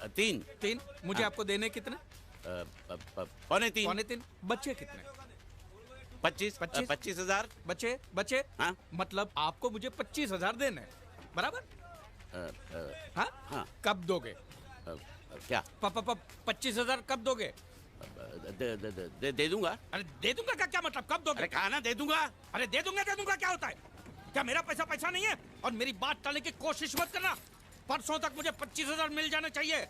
3। 3? मुझे आपको देने कितने? पौने 3। पौने 3। बच्चे कितने? 25,000। बच्चे? हाँ। मतलब आपको मुझे 25,000 देने, बराबर? हाँ। कब दोगे? क्या? 25,000 कब दोगे? दे दूंगा। अरे दे दूंगा का क्या मतलब? कब दोगे? अरे कहा ना दे दूंगा। अरे दे दूंगा क्या होता है? क्या मेरा पैसा नहीं है? और मेरी बात टालने की कोशिश मत करना। परसों तक मुझे 25,000 मिल जाने चाहिए,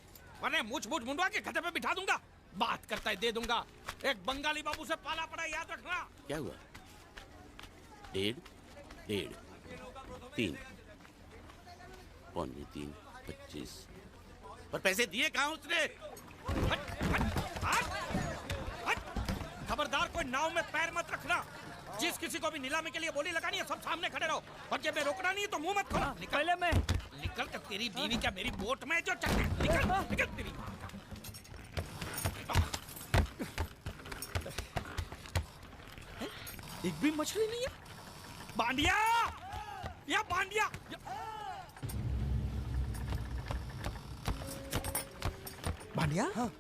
वरना मूछ मुंडवा के गधे पे बिठा दूंगा। बात करता है दे दूंगा। एक बंगाली बाबू से पाला पड़ा, याद रखना। क्या हुआ? 1.5, 3, पौने 3, 25। पर पैसे दिए कहाँ उसने? खबरदार, कोई नाव में पैर मत रखना। जिस किसी को भी नीलामी के लिए बोली लगानी है, सब सामने खड़े रहो। और जब मैं रोकना नहीं है तो मुंह मत खोलो। पहले मैं निकल कर, तेरी बीवी क्या मेरी बोट में जो चल निकल तेरी। एक भी मछली नहीं है। बांडिया, या बांडिया। बांडिया? हाँ।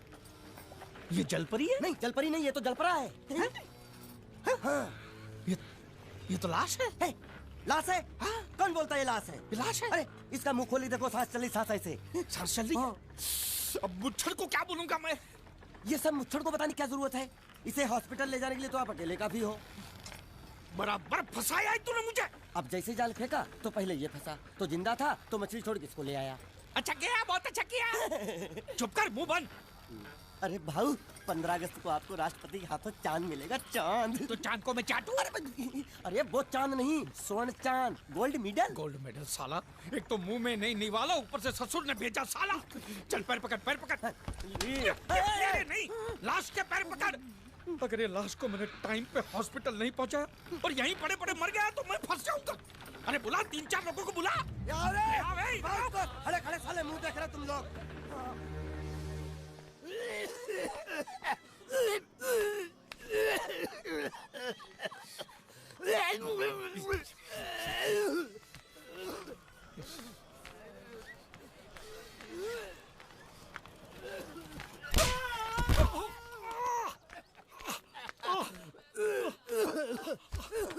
ये जलपरी है? नहीं, जलपरी नहीं, ये तो जलपरा है। हाँ। ये तो लाश है। लाश है? हाँ? कौन बोलता है लाश है? लाश है? अरे इसका मुंह खोली देखो, सांस चली, सांस ऐसे। सांस चल रही है? अब मुच्छड़ को क्या बोलूंगा मैं? ये सब मुच्छड़ को बताने की क्या जरूरत है? इसे हॉस्पिटल ले जाने के लिए तो आप अकेले काफी हो। बराबर फंसाया है तूने मुझे। अब जैसे जाल फेंका तो पहले ये फंसा, तो जिंदा था तो मछली छोड़ के इसको ले आया। अच्छा किया, बहुत अच्छा किया। चुप कर, मुंह बंद। अरे भाऊ, 15 अगस्त को आपको राष्ट्रपति के हाथों चांद मिलेगा, चांद। तो चांद को मैं चाटूं? अरे वो चांद नहीं, स्वर्ण चांद, गोल्ड मेडल। गोल्ड मेडल साला, एक तो मुंह में नहीं निवाला, ऊपर से ससुर ने भेजा साला। चल पैर पकड़, पैर पकड़। ये नहीं, लाश के पैर पकड़। अगर ये लाश को मैंने टाइम पे हॉस्पिटल नहीं पहुंचाया और यहीं पड़े पड़े मर गया तो मैं फंस जाऊंगा। अरे बुला, 3-4 लोगों को बुला। खड़े खड़े साले मुंह देख रहे तुम लोग।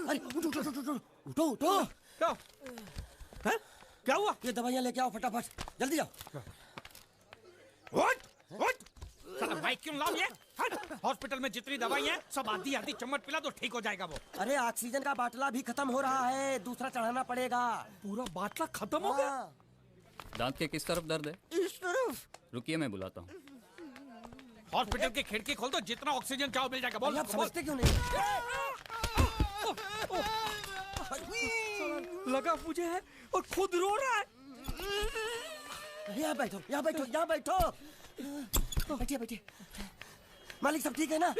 अरे उठो उठो। क्या हुआ? ये दवाइयाँ लेके आओ फटाफट, जल्दी जाओ। साला बाइक क्यों लाओ ये? हॉस्पिटल में जितनी दवाई है सब आधी आधी चम्मच पिला दो, ठीक हो जाएगा वो। अरे ऑक्सीजन का बाटला भी खत्म हो रहा है, दूसरा चढ़ाना पड़ेगा। पूरा बाटला खत्म हो गया? दांत के किस तरफ दर्द है? इस तरफ। रुकिए, मैं बुलाता हूँ। हॉस्पिटल की खिड़की खोल दो, जितना ऑक्सीजन चाहो मिल जाएगा। बोल। आप समझते क्यों नहीं? लगा मुझे है और खुद रो रहा है। यहाँ बैठो, यहाँ बैठो, यहाँ बैठो। बैठिए बैठिए। मालिक सब ठीक है ना?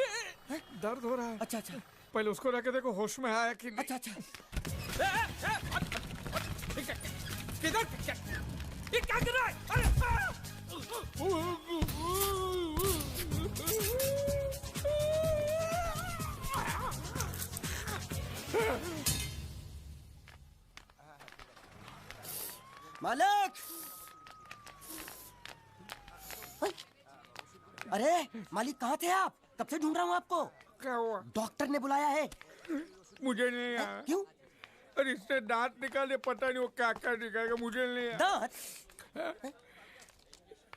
दर्द हो रहा है। अच्छा अच्छा, पहले उसको रख के देखो होश में आया कि नहीं। अच्छा अच्छा। किधर? ये क्या कर रहा है? अरे मालिक! अरे मालिक, कहाँ थे आप? कब से ढूंढ रहा हूँ आपको। क्या हुआ? डॉक्टर ने बुलाया है। मुझे नहीं आया। क्यों? अरे इसने दांत निकाले, पता नहीं वो क्या क्या निकालेगा, मुझे नहीं आया। दांत?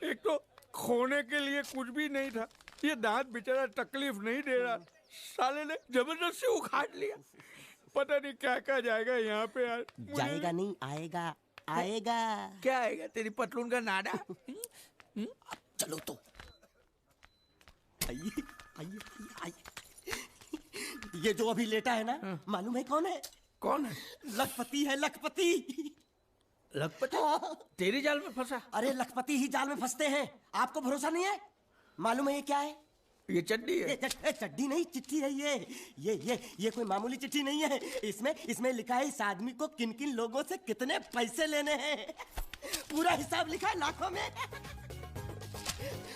एक तो खोने के लिए कुछ भी नहीं था, ये दांत बेचारा तकलीफ नहीं दे रहा, साले ने जबरदस्ती उखाड़ लिया। पता नहीं क्या क्या जाएगा यहाँ पे यार। जाएगा नहीं, आएगा आएगा। क्या आएगा? तेरी पतलून का नाड़ा। चलो तो आइए आइए आइए। ये जो अभी लेटा है ना, मालूम है कौन है? कौन है? लखपति है, लखपति। लखपति? तेरी जाल में फंसा? अरे लखपति ही जाल में फंसते हैं, आपको भरोसा नहीं है? मालूम है ये क्या है? ये चड्डी है। चड्डी नहीं, चिट्ठी है ये कोई मामूली चिट्ठी नहीं है। इसमें लिखा है इस आदमी को किन किन लोगों से कितने पैसे लेने हैं, पूरा हिसाब लिखा है लाखों में।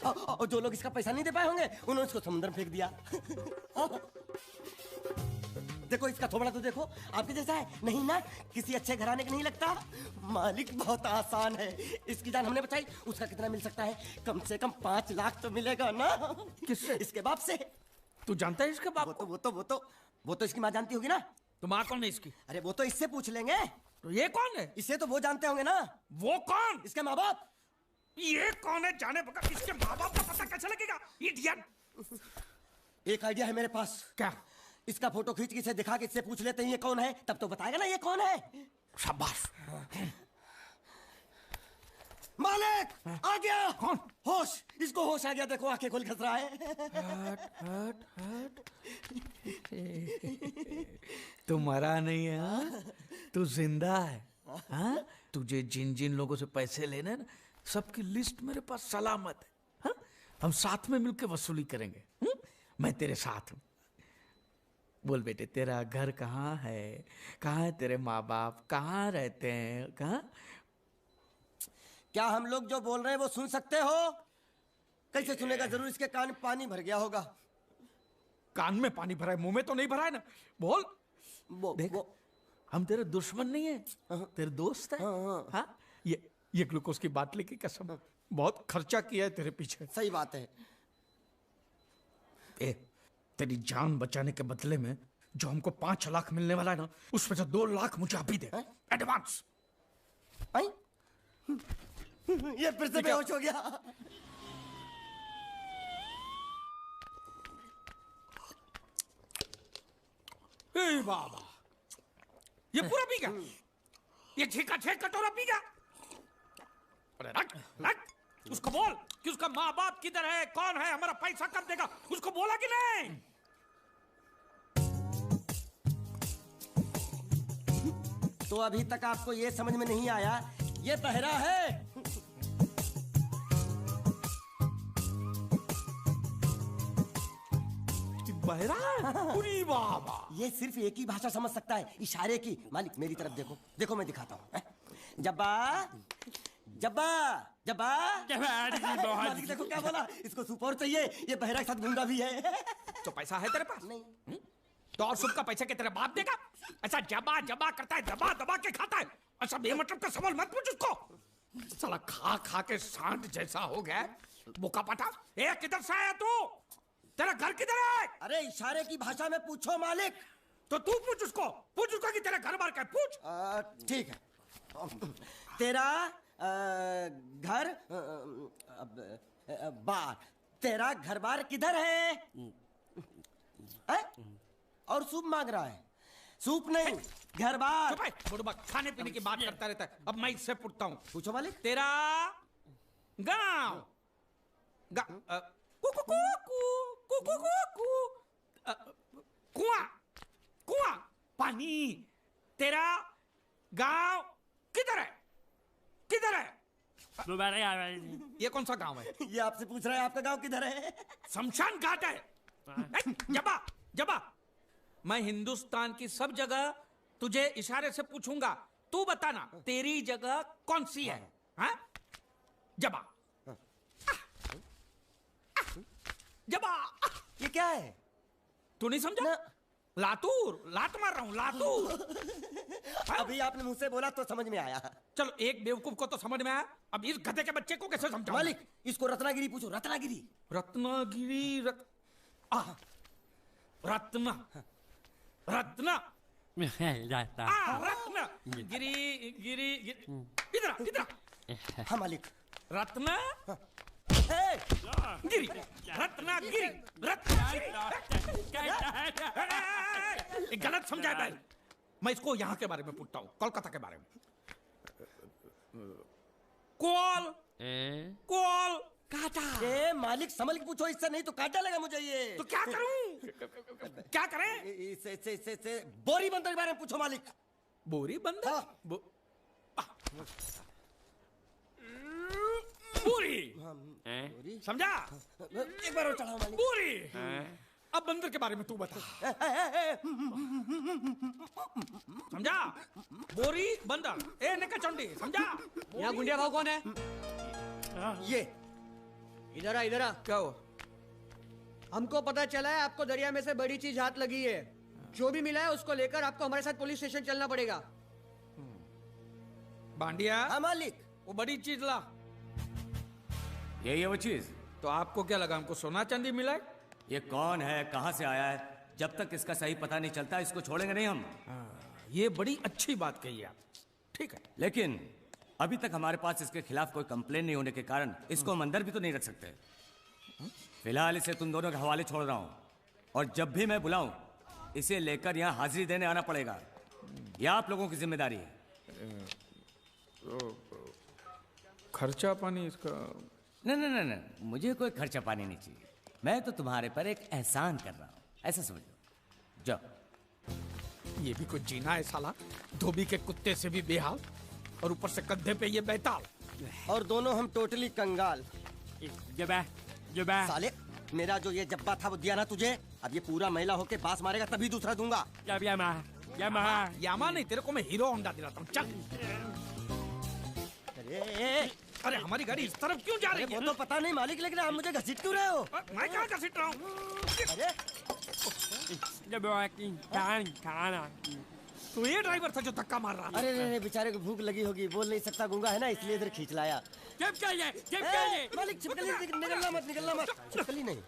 और जो लोग इसका पैसा नहीं दे पाए होंगे उन्होंने इसको समुद्र में फेंक दिया। देखो इसका थोबड़ा तो देखो, आपके जैसा है नहीं ना, किसी अच्छे घराने का नहीं लगता। मालिक बहुत आसान है, इसकी जान हमने बचाई। उसका कितना मिल सकता है? कम से कम 5 लाख तो मिलेगा ना। किससे? इसके बाप से। तू जानता है इसके बाप को? वो तो इसकी माँ जानती होगी ना। तो माँ कौन है इसकी? अरे वो तो इससे पूछ लेंगे। तो ये कौन है? इसे तो वो जानते होंगे ना। वो कौन? इसके माँ बाप। ये कौन है जाने बगैर इसके माँ बाप का पता कैसे लगेगा? इडियट। एक आइडिया है मेरे पास। क्या? इसका फोटो खींच के इसे दिखा के इससे पूछ लेते हैं ये कौन है, तब तो बताएगा ना ये कौन है। शाबाश। मालिक आ गया। कौन? होश, इसको होश आ गया। देखो आंखें खोल खस रहा है। तू मरा नहीं है हाँ? तू जिंदा है हाँ? तुझे जिन जिन लोगों से पैसे लेने ना, सबकी लिस्ट मेरे पास सलामत है हाँ? हम साथ में मिलकर वसूली करेंगे। मैं तेरे साथ हूँ। बोल बेटे, तेरा घर कहाँ है? कहाँ है तेरे माँ बाप? कहाँ रहते हैं? कहाँ? क्या हम लोग जो बोल रहे हैं वो सुन सकते हो? कैसे सुनेगा? जरूर इसके कान में पानी भर गया होगा। कान में पानी भरा है, मुंह में तो नहीं भरा है ना। बोल। देख, हम तेरे दुश्मन नहीं है, तेरे दोस्त है हाँ? ये ग्लूकोज की बाटली की कसम, बहुत खर्चा किया है तेरे पीछे। सही बात है। तेरी जान बचाने के बदले में जो हमको 5 लाख मिलने वाला है ना, उसमें से 2 लाख मुझे अभी दे एडवांस। ये फिर से बेहोश हो गया। बाबा, ये पूरा पी गया? ये 6 कटोरा पी गया? अरे रख रख, उसको बोल कि उसका माँ बाप किधर है, कौन है, हमारा पैसा कब देगा, उसको बोला कि नहीं? तो अभी तक आपको ये समझ में नहीं आया, ये बहरा है। बहरा? पूरी बाबा, ये सिर्फ एक ही भाषा समझ सकता है, इशारे की। मालिक मेरी तरफ देखो, देखो मैं दिखाता हूँ। जब्बा जब्बा जब्बा। मालिक देखो क्या बोला, इसको सूप और चाहिए। ये बहरा के साथ गूंगा भी है। तो पैसा है तेरे पास? नहीं। तो और सूप का पैसा के तेरे बाप देगा? ऐसा जबा जबा करता है, दबा दबा के खाता है। ऐसा बेमतलब का सवाल मत पूछ उसको। साला खा खा के सांड जैसा हो गया। बोका पटा। ए किधर से आया तू? तेरा घर किधर है? अरे इशारे की भाषा में पूछो मालिक। तो तू पूछ उसको कि तेरा घर बार क्या है, पूछ। ठीक है। तेरा घर बार, तेरा घर बार किधर है? और सूप मांग रहा है। सूप नहीं, घर बार। चुप है, बुढ़बा खाने पीने की बात करता रहता है। अब मैं इससे पूछता हूँ। पूछो मालिक। तेरा गाँव कुआं कुआं पानी, तेरा गांव किधर है? किधर है? ये कौन सा गांव है? ये आपसे पूछ रहा है आपका गांव किधर है? शमशान घाट है। जबा जबा, मैं हिंदुस्तान की सब जगह तुझे इशारे से पूछूंगा, तू बताना तेरी जगह कौन सी है हाँ? जबा जबा। ये क्या है? तू नहीं समझा? लातूर, लात मार रहा हूं, लातूर। अभी आपने मुझसे बोला तो समझ में आया। चलो एक बेवकूफ को तो समझ में आया, अब इस गधे के बच्चे को कैसे समझाऊं? मालिक इसको रत्नागिरी पूछो, रत्नागिरी। रत्नागिरी रत्ना रत्ना रत्ना गिरी गिरी इधर इधर। हाँ मालिक। रत्ना गिरी, रत्नागिरी, रत्नागिरी। गलत समझा है। मैं इसको यहाँ के बारे में पूछता हूँ, कोलकाता के बारे में। कोल काटा। ए मालिक संभल के पूछो, इससे नहीं तो काट डालेगा मुझे ये। तो क्या करूं? क्या करें? इससे बोरी बंदर के बारे में पूछो मालिक। बोरी बंदर? हाँ। पूरी समझा? एक बार और चढ़ाओ मालिक। पूरी। अब बंदर के बारे में तू बता। समझा? बोरी बंदर, ए नकाचंडी, समझा? यहाँ गुंडिया भाव कौन है? ये इधर आ। क्या हुआ? हमको पता चला है आपको दरिया में से बड़ी चीज हाथ लगी है। जो भी मिला है उसको लेकर आपको हमारे साथ पुलिस स्टेशन चलना पड़ेगा। बांडिया, हाँ मालिक। वो बड़ी चीज ला। यही है वो चीज। तो आपको क्या लगा हमको सोना चांदी मिला है? ये कौन है, कहाँ से आया है? जब तक इसका सही पता नहीं चलता इसको छोड़ेंगे नहीं हम। ये बड़ी अच्छी बात कही आप। ठीक है, लेकिन अभी तक हमारे पास इसके खिलाफ कोई कंप्लेन नहीं होने के कारण इसको हम अंदर भी तो नहीं रख सकते। फिलहाल इसे तुम दोनों के हवाले छोड़ रहा हूँ, और जब भी मैं बुलाऊं इसे लेकर यहाँ हाजिरी देने आना पड़ेगा। यह आप लोगों की जिम्मेदारी है। खर्चा पानी इसका? नहीं, मुझे कोई खर्चा पानी नहीं चाहिए। मैं तो तुम्हारे पर एक एहसान कर रहा हूँ, ऐसा समझो। जाओ। ये भी कुछ जीना है साला, धोबी के कुत्ते से भी बेहाल, और ऊपर से कंधे पे ये बैताल। और दोनों हम टोटली कंगाल। साले, मेरा जो ये जब्बा था वो दिया ना तुझे, अब ये पूरा महिला होके बास मारेगा तभी दूसरा दूंगा। यामा नहीं, तेरे को मैं हीरो होंडा दिलाता हूँ। चल। अरे हमारी गाड़ी इस तरफ क्यों जा रही है? वो तो पता नहीं मालिक, लेकिन आप मुझे घसीट क्यों रहे हो? मैं कहाँ घसीट रहा हूँ? तो ये ड्राइवर था जो धक्का मार रहा था। अरे बेचारे को भूख लगी होगी, बोल नहीं सकता, गूंगा है ना, इसलिए इधर खींच लाया। मालिक छिपकली निकलना मत। छिपकली नहीं,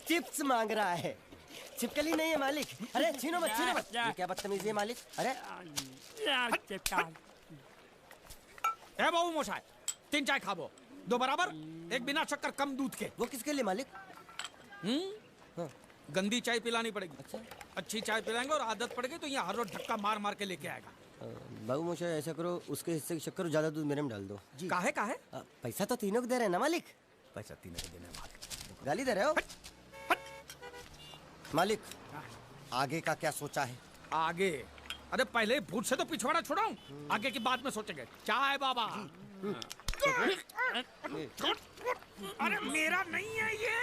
चिप्स मांग रहा है, छिपकली नहीं है मालिक। अरे छीनो मत। ये क्या बदतमीजी है मालिक? अरे ए बाबू मोशाय, 3 चाय खाबो, 2 बराबर, 1 बिना शक्कर कम दूध के। वो किसके लिए मालिक? हाँ। गंदी चाय पिलानी पड़ेगी। अच्छा, अच्छी चाय पिलाएंगे और आदत पड़ गई तो यहाँ हर रोज धक्का मार के लेके आएगा। बाबू मोशा ऐसा करो, उसके हिस्से की शक्कर ज्यादा दूध मेरे में डाल दो। काहे? पैसा तो तीनों को दे रहे हैं ना मालिक? पैसा तीनों को देना है मालिक। गाली दे रहे हो मालिक? आगे का क्या सोचा है? आगे? अरे पहले भूत से तो पिछवाड़ा छुड़ाऊं, आगे की बात में सोचेंगे। चाय बाबा। अरे मेरा नहीं है ये,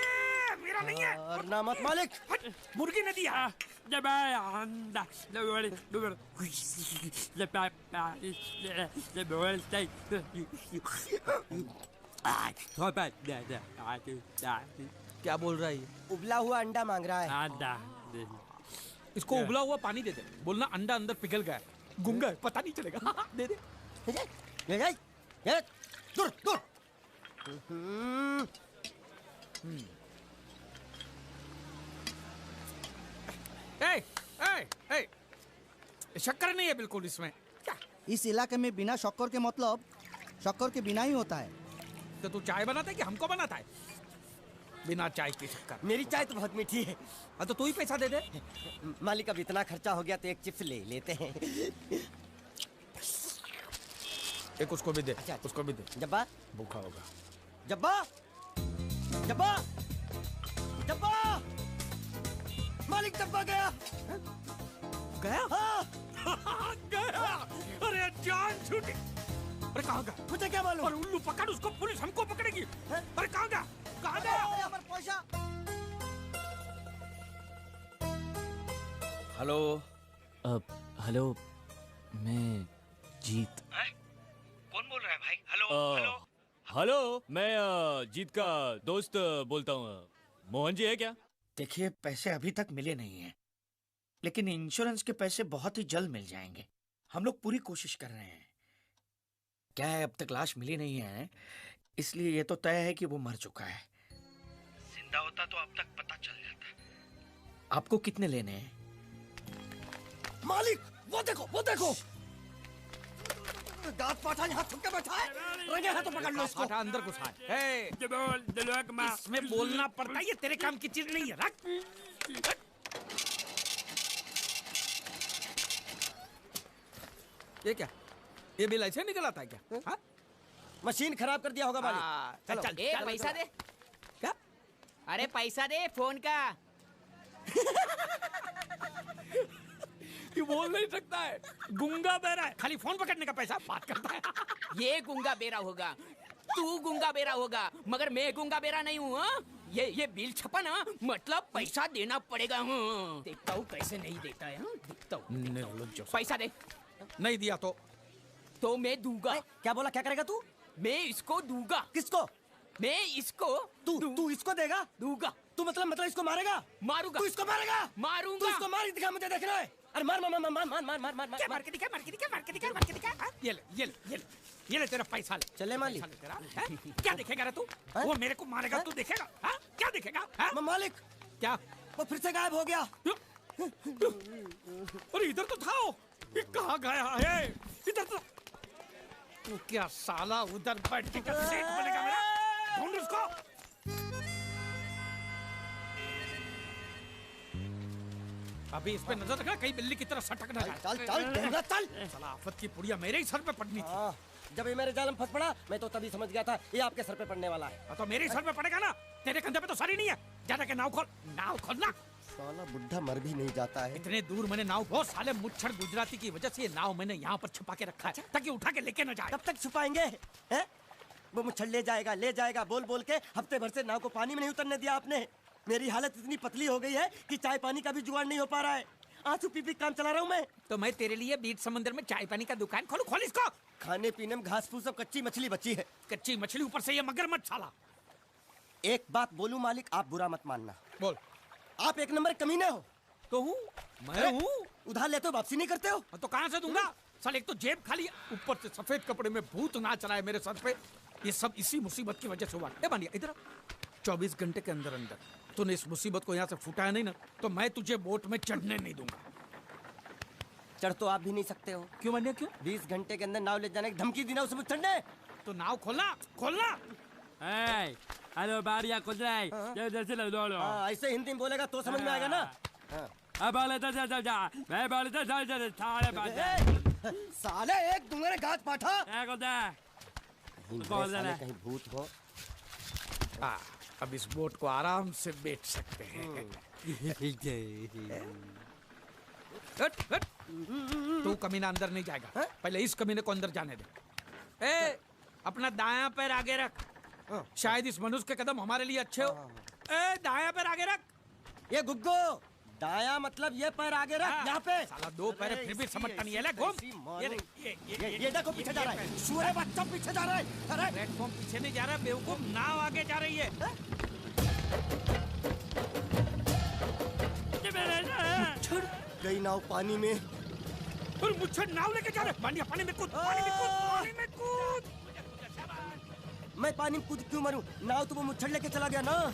मेरा नहीं है। और ना मत मालिक। मुर्गी ने दिया। क्या बोल रहा है ये? उबला हुआ अंडा मांग रहा है। इसको उबला हुआ पानी दे दे, बोलना अंडा अंदर पिघल गया, गुंगा है, पता नहीं चलेगा। दे दे। दूर। ए, शक्कर नहीं है बिल्कुल इसमें। क्या? इस इलाके में बिना शक्कर के मतलब शक्कर के बिना ही होता है। तो तू चाय बनाता है कि हमको बनाता है? बिना चाय की शक्कर। मेरी चाय तो बहुत मीठी है। हाँ तो तू ही पैसा दे दे। मालिक अब इतना खर्चा हो गया तो एक चिप्स ले लेते हैं। एक उसको भी दे। अच्छा। उसको भी दे। जब्बा भूखा होगा। जब्बा मालिक, जब्बा गया। हाँ। गया। अरे जान छूटी। अरे कहाँ गया? मुझे क्या मालूम? अरे उल्लू पकड़ उसको, पुलिस हमको पकड़ेगी। अरे कहाँ गया? कहाँ गया? पैसा। हेलो। हेलो, मैं जीत। कौन बोल रहा है भाई? हेलो। हेलो, मैं जीत का दोस्त बोलता हूँ। मोहन जी है क्या? देखिए, पैसे अभी तक मिले नहीं हैं, लेकिन इंश्योरेंस के पैसे बहुत ही जल्द मिल जाएंगे। हम लोग पूरी कोशिश कर रहे हैं। क्या है, अब तक लाश मिली नहीं है, इसलिए ये तो तय है कि वो मर चुका है। जिंदा होता तो अब तक पता चल जाता। आपको कितने लेने हैं? मालिक वो देखो दांत पाठा यहाँ छुप के बैठा है। रंगे हाथों पकड़ लो इसको। पाठा अंदर घुसा है। इसमें बोलना पड़ता है, ये तेरे काम की चीज नहीं है। रख। ये क्या? ये बिल ऐसे निकल आता है क्या? हाँ? मशीन खराब कर दिया होगा मालिक। चल। ए, पैसा दे। क्या? अरे पैसा दे फोन का। ये बोल नहीं सकता है, गुंगा बहरा है, खाली फोन पकड़ने का पैसा बात करता है। ये गुंगा बेरा होगा, तू गुंगा बेरा होगा, मगर मैं गुंगा बेरा नहीं हूँ। ये बिल छपा ना, मतलब पैसा देना पड़ेगा। देखता हूँ कैसे नहीं देता है। देखता हूँ। पैसा दे। नहीं दिया तो मैं दूंगा। क्या बोला? क्या करेगा तू? मैं इसको दूंगा। किसको? मैं इसको तू इसको देगा? दूंगा। तू मतलब इसको मारेगा? मारूंगा। तू इसको मारेगा? मारूंगा। तू इसको मार के दिखा, मुझे देखना है। अरे मार मार मार मार मार मार मार मार मार क्या मार के दिखा, मार के दिखा, मार के दिखा, मार के दिखा। हाँ? ये ले, ये ले, ये ले, ये ले तेरा पैसा ले। चले मालिक। पैसा ले तेरा, हैं? क्या देखेगा रे तू? वो मेरे को मारेगा, तू देखेगा? हाँ? क्या देखेगा? हाँ? मालिक, क्या? वो फिर से गायब हो गया। अरे इधर तो था वो। ये कहाँ गया है? इधर तो। तू क्या साला उधर बैठ के क्या सेठ बनेगा मेरा? ढूंढ उसको। अभी इस पे नजर रखना, कहीं बिल्ली की तरह सटक ना जाए। चल चल ढूंढना, चल। साला आफत की पुड़िया मेरे ही सर पे पड़नी थी। जब ये मेरे जाल में फंस पड़ा, मैं तो तभी समझ गया था ये आपके सर पे पड़ने वाला है। तो मेरे ही सर पे पड़ेगा ना, तेरे कंधे पे तो सर ही नहीं है। जाने के नाव खोल, नाव खोलना। साला बुढ़ा मर भी नहीं जाता है। इतने दूर मैंने नाव, वो साले मुच्छड़ गुजराती की वजह से ये नाव मैंने यहाँ पर छुपा के रखा है ताकि उठा के लेके न जाए। कब तक छुपाएंगे हैं? वो मुच्छड़ ले जाएगा बोल बोल के हफ्ते भर से नाव को पानी में नहीं उतरने दिया आपने। मेरी हालत इतनी पतली हो गई है कि चाय पानी का भी जुगाड़ नहीं हो पा रहा है। आंसू पी पी काम चला रहा हूँ मैं। तो मैं तेरे लिए बीच समंदर में चाय पानी का दुकान खोलूं? खोल इसको। खाने पीने में घास फूस सब कच्ची मछली बची है। कच्ची मछली, ऊपर से ये मगरमच्छ साला। एक बात बोलूं मालिक, आप बुरा मत मानना। बोल। आप एक नंबर कमीने हो। तो हूँ, मैं हूँ। उधार लेते हो, वापसी नहीं करते हो। तो कहाँ से दूंगा? साल एक तो जेब खाली, ऊपर से सफेद कपड़े में भूत नाच रहा है मेरे सर पे। ये सब इसी मुसीबत की वजह से हुआ। ए बानिया इधर 24 घंटे के अंदर अंदर तूने इस मुसीबत को यहाँ से फुटाया नहीं ना, तो मैं तुझे बोट में चढ़ने नहीं दूंगा। चढ़ तो आप भी नहीं सकते हो। क्यों बानिया, क्यों? 20 घंटे के अंदर नाव ले जाने की धमकी दी ना उसे, चढ़ने। तो नाव खोलना, खोलना। हेलो बारिया खोल रहा है, जैसे लो लो। ऐसे हिंदी में बोलेगा तो समझ में आएगा ना। अब बोले तो जा, मैं बोले तो साले साले एक दूंगे गाज पाठा। कहीं भूत हो। अब इस बोट को आराम से बेच सकते हैं। तू कमीना अंदर नहीं जाएगा, पहले इस कमीने को अंदर जाने दे। ए, अपना दायां पैर आगे रख। शायद इस मनुष्य के कदम हमारे लिए अच्छे हो। ए, दायां पैर आगे रख। ये गुग्गो, दायां मतलब ये पैर आगे रख। यहाँ पे साला दो पैर फिर भी समझता नहीं है। ले घूम। ये देखो पीछे जा रहा है। सूअर बच्चा पीछे जा रहा है। अरे प्लेटफॉर्म पीछे नहीं जा रहा है बेवकूफ, नाव आगे जा रही है। मुच्छड़ गई नाव पानी में। और मुच्छड़ नाव लेके जा रहा है। बानिया पानी में कूद, पानी में कूद, पानी में कूद। मैं पानी में कूद क्यों मरूं? नाव तो वो मुच्छड़ लेके चला गया ना।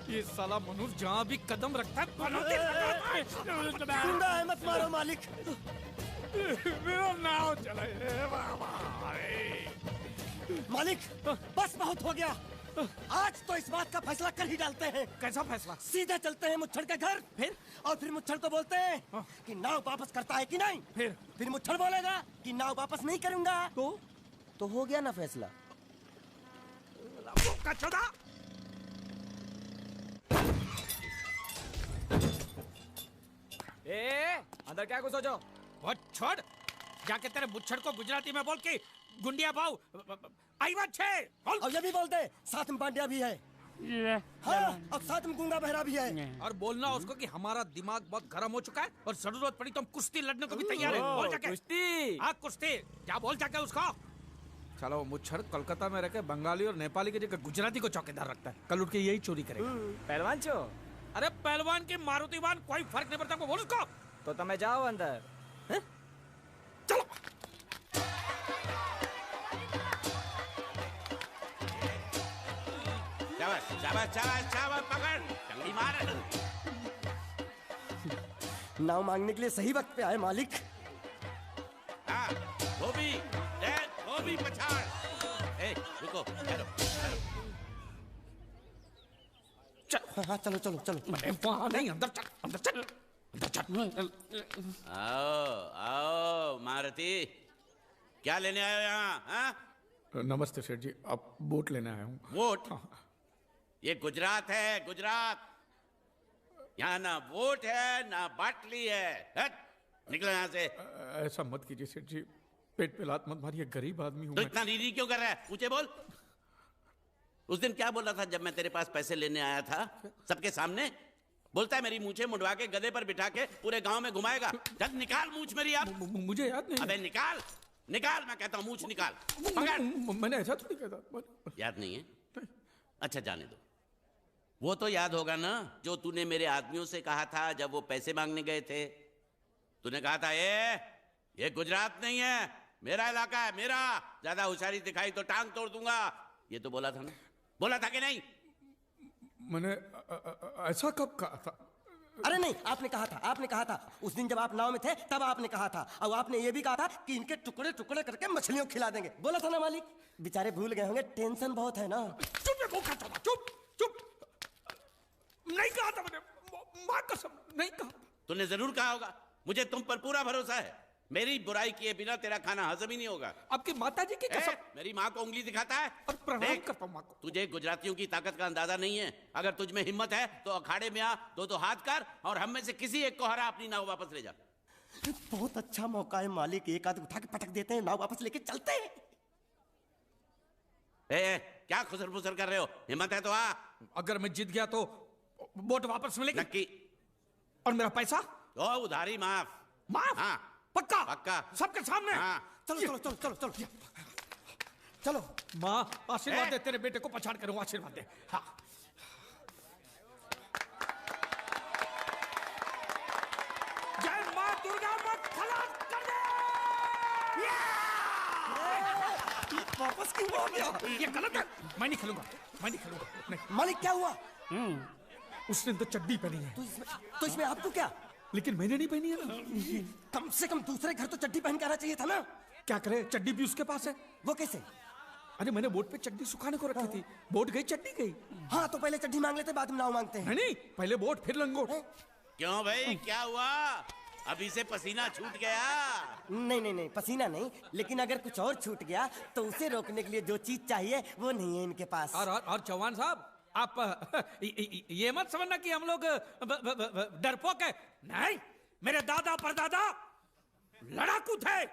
ये साला मनुष्य जहाँ भी कदम रखता है गुंडा है, मत मारो मालिक। मेरा नाव चला। मालिक बस बहुत हो गया। आज तो इस बात का फैसला कर ही डालते हैं। कैसा फैसला? सीधे चलते हैं मुच्छड़ के घर। फिर मुच्छड़ को बोलते हैं कि नाव वापस करता है कि नहीं। फिर मुच्छड़ बोलेगा कि नाव वापस नहीं करूंगा। तो हो गया ना फैसला। अंदर क्या घुसो जो? छोड़, जाके तेरे मुच्छड़ को गुजराती में बोल के गुंडिया भाव आई बात छे। और ये भी बोल दे साथ में पांड्या भी है। हाँ, और साथ में गूंगा बहरा भी है। और बोलना उसको कि हमारा दिमाग बहुत गर्म हो चुका है और जरूरत पड़ी तो हम कुश्ती लड़ने को भी तैयार है। बोल जाके। कुश्ती? हाँ कुश्ती, जा बोल जाके उसको। चलो वो मुच्छड़ कोलकाता में रहकर बंगाली और नेपाली की जगह गुजराती को चौकीदार रखता है। कल उठ के यही चोरी करेगा। पहलवान छो? अरे पहलवान की मारुतिवान कोई फर्क नहीं पड़ता। बोल उसको। तो तुम्हें जाओ अंदर। चलो। शाबाश पकड़, जल्दी मार। नाव मांगने के लिए सही वक्त पे आए मालिक। धोबी पछाड़। रुको, चलो। हाँ चलो चलो चलो। वहाँ नहीं, अंदर चल, अंदर चल, अंदर चल। आओ मारुति, क्या लेने आए हो यहाँ? नमस्ते सेठ जी, आप बोट लेने आया हूँ। वोट? ये गुजरात है, गुजरात। यहाँ ना वोट है ना बाटली है। निकलो यहाँ से। ऐसा मत कीजिए सेठ जी, पेट पे लात मत मारिए, गरीब आदमी हूँ। तो इतना रीरी क्यों कर रहा है? पूछे बोल। उस दिन क्या बोला था जब मैं तेरे पास पैसे लेने आया था सबके सामने? बोलता है मेरी मूछें मुंडवा के गधे पर बिठा के पूरे गांव में घुमाएगा। जब निकाल मूछ मेरी अब। मुझे याद नहीं। अबे निकाल, निकाल, मैं कहता हूँ मूछ निकाल। मैंने ऐसा थोड़ी कहता। याद नहीं है? अच्छा जाने दो। वो तो याद होगा ना जो तूने मेरे आदमियों से कहा था जब वो पैसे मांगने गए थे। तूने कहा था ये गुजरात नहीं है, मेरा इलाका है, मेरा, ज्यादा होशियारी दिखाई तो टांग तोड़ दूंगा। ये तो बोला था ना, बोला था कि नहीं? मैंने ऐसा कब कहा था? अरे नहीं, आपने कहा था उस दिन जब आप नाव में थे तब आपने कहा था। और आपने ये भी कहा था कि इनके टुकड़े टुकड़े करके मछलियों खिला देंगे। बोला था ना मालिक? बेचारे भूल गए होंगे, टेंशन बहुत है ना। चुप। नहीं कहा था मैंने, मां कसम नहीं कहा। तूने जरूर कहा होगा, मुझे तुम पर पूरा भरोसा है। मेरी बुराई किए बिना तेरा खाना हजम ही नहीं होगा। आपकी माता जी की कसम। मेरी माँ को उंगली दिखाता है। प्रणाम करता हूं माँ को। तुझे गुजरातियों की ताकत का अंदाजा नहीं है। अगर तुझ में हिम्मत है तो अखाड़े में आ, दो हाथ कर और हम में से किसी एक को हरा, अपनी नाव वापस ले जा। बहुत अच्छा मौका है मालिक, एक आध उठा के पटक देते हैं, नाव वापस लेके चलते हैं। क्या खुसर फुसर कर रहे हो? हिम्मत है तो आ। अगर मैं जीत गया तो बोट वापस मिलेगी? नक्की। और मेरा पैसा? उधारी माफ। हाँ। पक्का सबके सामने। हाँ। चलो माँ, आशीर्वाद दे, तेरे बेटे को पछाड़ करूँ, आशीर्वाद दे। हाँ। जय माँ दुर्गा, मत खलास कर दे। वापस क्यों हो गया? ये गलत है, मैं नहीं खेलूंगा। नहीं। मालिक क्या हुआ? उसने तो चड्डी पहनी है। तो इसमें आपको क्या? लेकिन मैंने नहीं पहनी है ना। कम से कम दूसरे घर तो चड्डी पहन के आना चाहिए था ना। क्या करे, चड्डी भी उसके पास है। वो कैसे? अरे मैंने बोट पे चड्डी सुखाने को रखी थी, बोट गई, चड्डी गई। हाँ तो पहले चड्डी मांग लेते, बाद में नाव मांगते हैं। नहीं, पहले बोट फिर लंगोट। क्यों भाई, क्या हुआ? अभी से पसीना छूट गया? नहीं, पसीना नहीं, लेकिन अगर कुछ और छूट गया तो उसे रोकने के लिए जो चीज चाहिए वो नहीं है इनके पास। और चौहान साहब, आप ये मत समझना कि हम लोग डरपोक है। नहीं, मेरे दादा परदादा लड़ाकू थे।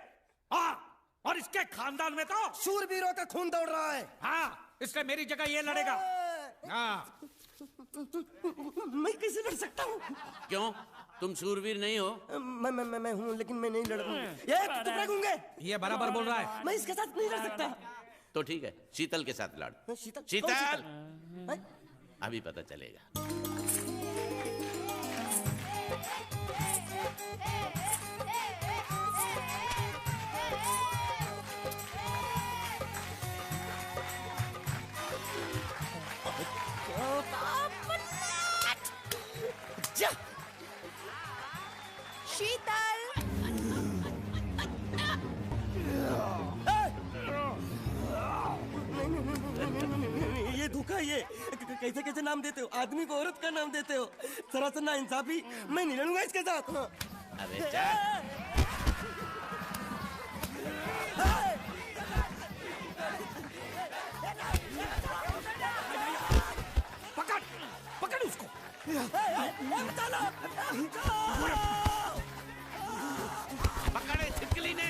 और इसके खानदान में तो शूरवीरों का खून दौड़ रहा है। हाँ, इसलिए मेरी जगह ये लड़ेगा। हाँ। मैं कैसे लड़ सकता हूँ? क्यों, तुम शूरवीर नहीं हो? मैं हूँ, लेकिन मैं नहीं लड़ूंगा। ये बराबर बोल रहा है। मैं इसके साथ नहीं लड़ सकता। तो ठीक है, शीतल के साथ लड़। शीतल अभी पता चलेगा। शीतल, ये धोखा। ये कैसे नाम देते हो? आदमी को औरत का नाम देते हो। सरासर ना इंसाफी। मैं नहीं लड़ूंगा इसके साथ। अबे जा। पकड़ उसको। पकड़े छिपकली ने।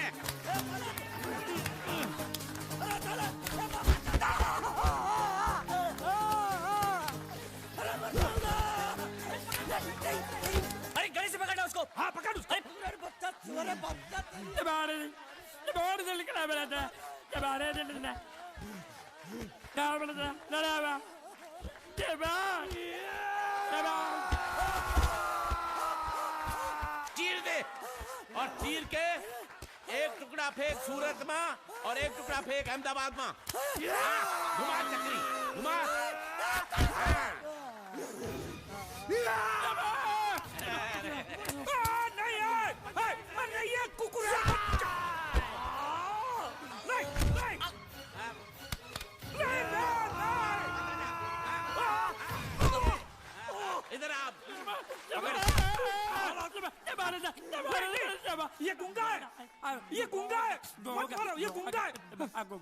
अरे गले से पकड़ना उसको। हाँ, पकड़ उसको। चीर दे, और चीर के एक टुकड़ा फेंक सूरत में और एक टुकड़ा फेंक अहमदाबाद में। घुमा चक्री, घुमा। नहीं, कुकुर है। इधर आप। ये गुंगा है, ये गुंगा है। मत मारो, ये गुंगा है।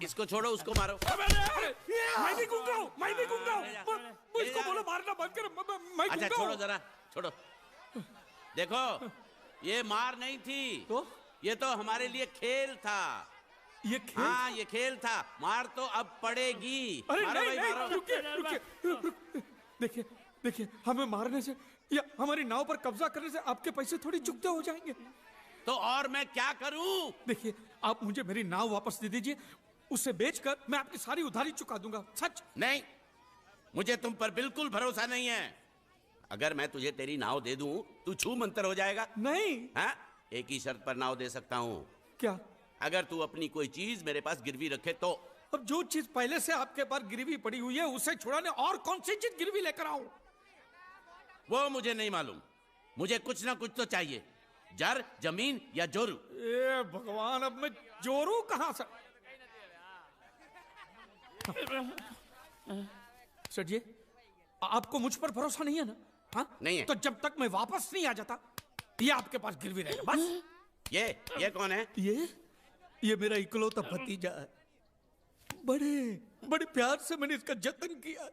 इसको छोड़ो, उसको मारो। मैं भी गुंगा हूँ, मैं भी गुंगा हूँ। इसको बोलो मारना बंद कर। मैं अच्छा गुंगा छोड़ो, हूँ। जरा छोड़ो। देखो, ये मार नहीं थी, ये तो हमारे लिए खेल था। ये खेल? हाँ, ये खेल था। मार तो अब पड़ेगी। अरे मारो नहीं, भाई, मारो। रुकिए, देखिए, हमें मारने से या हमारी नाव पर कब्जा करने से आपके पैसे थोड़ी चुकते हो जाएंगे। तो और मैं क्या करूं? देखिए, आप मुझे मेरी नाव वापस दे दीजिए, उसे बेचकर मैं आपकी सारी उधारी चुका दूंगा। सच? नहीं, मुझे तुम पर बिल्कुल भरोसा नहीं है। अगर मैं तुझे तेरी नाव दे दूं, तू छू मंतर हो जाएगा? नहीं। हाँ? एक ही शर्त पर नाव दे सकता हूँ। क्या? अगर तू अपनी कोई चीज मेरे पास गिरवी रखे तो। अब जो चीज पहले से आपके पास गिरवी पड़ी हुई है उसे छुड़ाने और कौन सी चीज गिरवी लेकर आऊं? वो मुझे नहीं मालूम। मुझे कुछ ना कुछ तो चाहिए। जर, जमीन या जोरू। ए भगवान, अब मैं जोरू कहां से? सर जी, आपको मुझ पर भरोसा नहीं है ना? हाँ? नहीं है। तो जब तक मैं वापस नहीं आ जाता ये आपके पास गिरवी रहेगा बस। ये कौन है? ये मेरा इकलौता भतीजा है। बड़े प्यार से मैंने इसका जतन किया।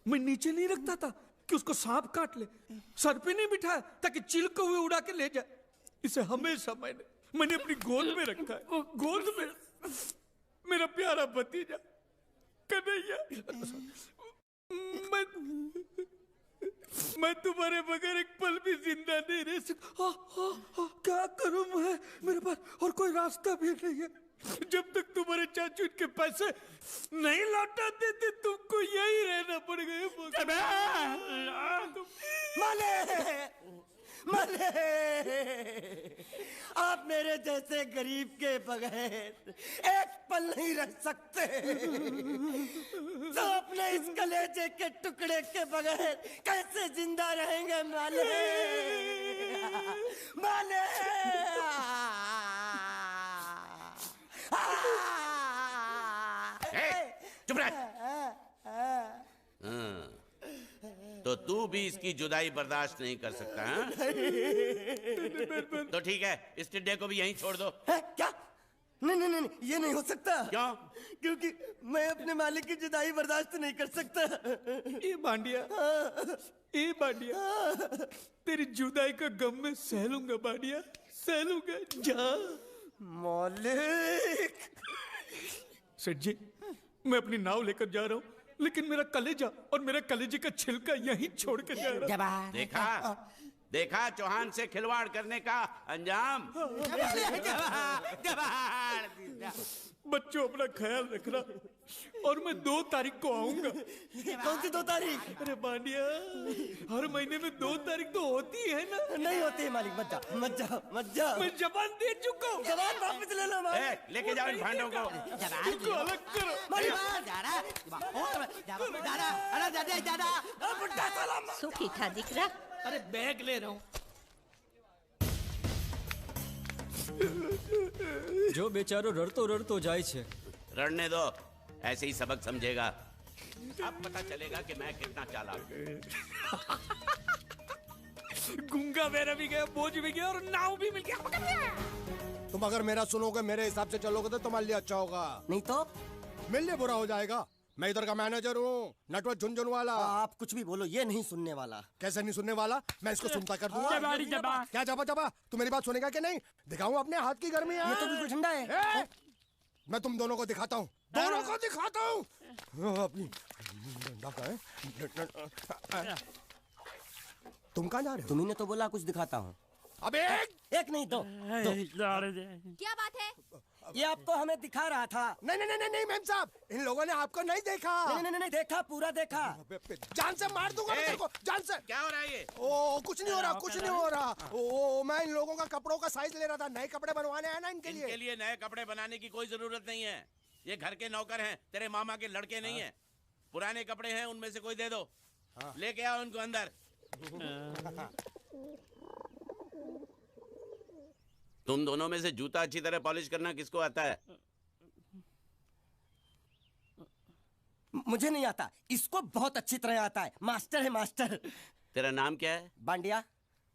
मैं नीचे नहीं रखता था कि उसको सांप काट ले, सर पे नहीं बिठाया ताकि चिल को हुए उड़ा के ले जाए। इसे हमेशा मैंने अपनी गोद में रखा है। गोद में मेरा प्यारा भतीजा कन्हैया। मैं तुम्हारे बगैर एक पल भी जिंदा नहीं रह सकता। क्या करूं मैं? मेरे पास और कोई रास्ता भी नहीं है। जब तक तुम्हारे चाचू इनके पैसे नहीं लौटा देते तुमको यही रहना पड़ेगा। माले, आप मेरे जैसे गरीब के बगैर एक पल नहीं रह सकते। तो अपने इस कलेजे के टुकड़े के बगैर कैसे जिंदा रहेंगे माले? माले, चुप रह। तो तू भी इसकी जुदाई बर्दाश्त नहीं कर सकता है? तो ठीक है, इस टिड्डे को भी यहीं छोड़ दो। क्या? नहीं, ये नहीं हो सकता। क्यों? क्योंकि मैं अपने मालिक की जुदाई बर्दाश्त नहीं कर सकता। ये बांडिया, तेरी जुदाई का गम मैं सह लूंगा बांडिया, सह लूंगा। जा मालिक। सेठ जी, मैं अपनी नाव लेकर जा रहा हूँ, लेकिन मेरा कलेजा और मेरे कलेजे का छिलका यहीं छोड़ के जा रहा हूँ। देखा चौहान से खिलवाड़ करने का अंजाम। बच्चों, अपना ख्याल रखना और मैं 2 तारीख को आऊंगा। कौन सी 2 तारीख? अरे बांडिया, हर महीने में 2 तारीख तो होती है ना? नहीं होती है मालिक, मत जा। मैं जबान दे चुका हूँ। जबान वापस ले लो मालिक। लेके जाओ इन भांडों को। इनको अलग करो। सुखी था दिख रहा। अरे बैग ले रहा हूँ। जो बेचारो रड़तो जाए छे। रड़ने दो, ऐसे ही सबक समझेगा। अब पता चलेगा कि मैं कितना चालाक हूँ। गुंगा बेरा भी गया, बोझ भी गया और नाव भी मिल गया। तुम अगर मेरा सुनोगे, मेरे हिसाब से चलोगे तो तुम्हारे लिए अच्छा होगा। नहीं तो मेरे लिए बुरा हो जाएगा। मैं इधर का मैनेजर हूँ, नटवर झुनझुन वाला। आप कुछ भी बोलो, ये नहीं सुनने वाला। कैसे नहीं सुनने वाला? मैं इसको सुनता कर दूंगा। क्या जबा? तू मेरी बात सुनेगा कि नहीं? दिखाऊं अपने हाथ की गर्मी? ये तो बिल्कुल ठंडा है। मैं तुम दोनों को दिखाता हूँ, अपनी। तुम कहाँ जा रहे हो? तुम्ही ने तो बोला कुछ दिखाता हूँ। अब एक नहीं दो। क्या बात है? ये आपको हमें दिखा रहा था। नहीं मैम साहब, इन लोगों ने आपको नहीं देखा। नहीं देखा, पूरा देखा। जान से मार दूंगा मैं तेरे को, जान से। क्या हो रहा है ये? ओ कुछ नहीं हो रहा। ओ मैं इन लोगों का कपड़ों का साइज ले रहा था। नए कपड़े बनवाने हैं ना इनके लिए। नए कपड़े बनाने की कोई जरूरत नहीं है। ये घर के नौकर हैं, तेरे मामा के लड़के नहीं हैं। पुराने कपड़े हैं, उनमें से कोई दे दो। लेके आओ उनको अंदर। तुम दोनों में से जूता अच्छी तरह पॉलिश करना किसको आता है? मुझे नहीं आता, इसको बहुत अच्छी तरह आता है। मास्टर है, मास्टर। तेरा नाम क्या है? बांडिया।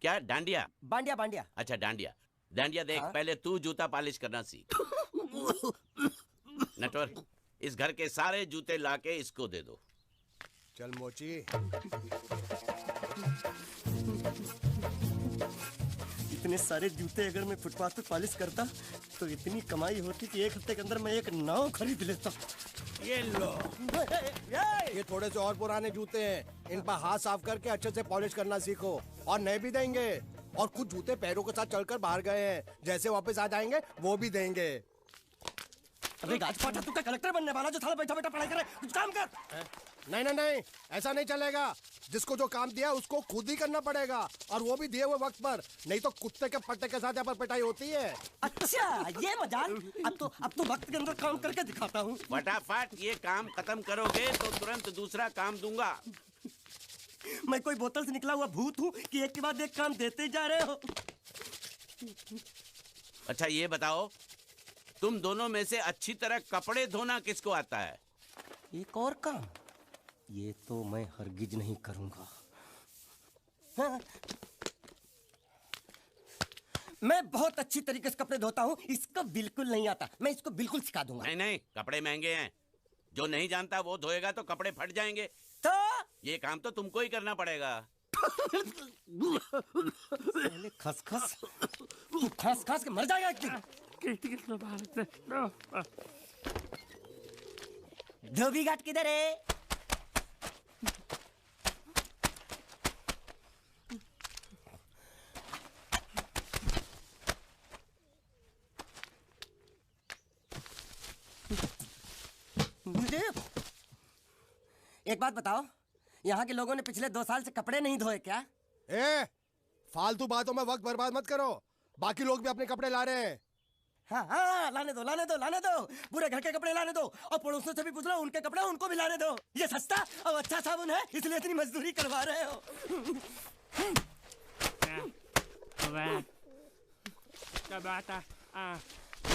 क्या? डांडिया? बांडिया। अच्छा डांडिया देख। पहले तू जूता पॉलिश करना सीख। नटवर, इस घर के सारे जूते लाके इसको दे दो। चल मोची। इतने सारे जूते अगर मैं फुटपाथ पे पॉलिश करता तो इतनी कमाई होती कि 1 हफ्ते के अंदर मैं एक नाव खरीद लेता। ये लो। ये थोड़े से और पुराने जूते हैं, इन पर हाथ साफ करके अच्छे से पॉलिश करना सीखो। और नए भी देंगे। और कुछ जूते पैरों के साथ चलकर बाहर गए हैं, जैसे वापस आ जाएंगे वो भी देंगे। अबे गाजपाटा, तू क्या कलेक्टर बनने वाला जो साला बैठा बैठा पढ़ाई करे? कुछ काम कर। नहीं नहीं नहीं, ऐसा नहीं चलेगा। जिसको जो काम दिया उसको खुद ही करना पड़ेगा, और वो भी दिए हुए वक्त पर, नहीं तो कुत्ते के पट्टे के साथ यहाँ पर पिटाई होती है। अच्छा ये मजाल। अब तो वक्त के अंदर काम करके दिखाता हूँ। फटाफट ये काम खत्म करोगे तो तुरंत दूसरा काम दूंगा। मैं कोई बोतल से निकला हुआ भूत हूँ कि एक के बाद एक काम देते जा रहे हो? अच्छा ये बताओ, तुम दोनों में से अच्छी तरह कपड़े धोना किसको आता है? एक और काम? ये तो मैं हरगिज नहीं करूंगा। हाँ। मैं बहुत अच्छी तरीके से कपड़े धोता हूँ, इसको बिल्कुल नहीं आता। मैं इसको बिल्कुल सिखा दूंगा। नहीं नहीं, कपड़े महंगे हैं। जो नहीं जानता वो धोएगा तो कपड़े फट जाएंगे। तो ये काम तो तुमको ही करना पड़ेगा। खसखस, तू खस खस के मर जाएगा एक दिन। धोबी घाट किधर है? एक बात बताओ, यहाँ के लोगों ने पिछले 2 साल से कपड़े नहीं धोए क्या? फालतू बातों में वक्त बर्बाद मत करो। बाकी लोग भी अपने कपड़े ला रहे हैं। हाँ हाँ, लाने दो लाने दो लाने दो। पूरे घर के कपड़े लाने दो, और पड़ोसियों से भी पूछ लो, उनके कपड़े उनको भी लाने दो। ये सस्ता और अच्छा साबुन है, इसलिए इतनी मजदूरी करवा रहे हो।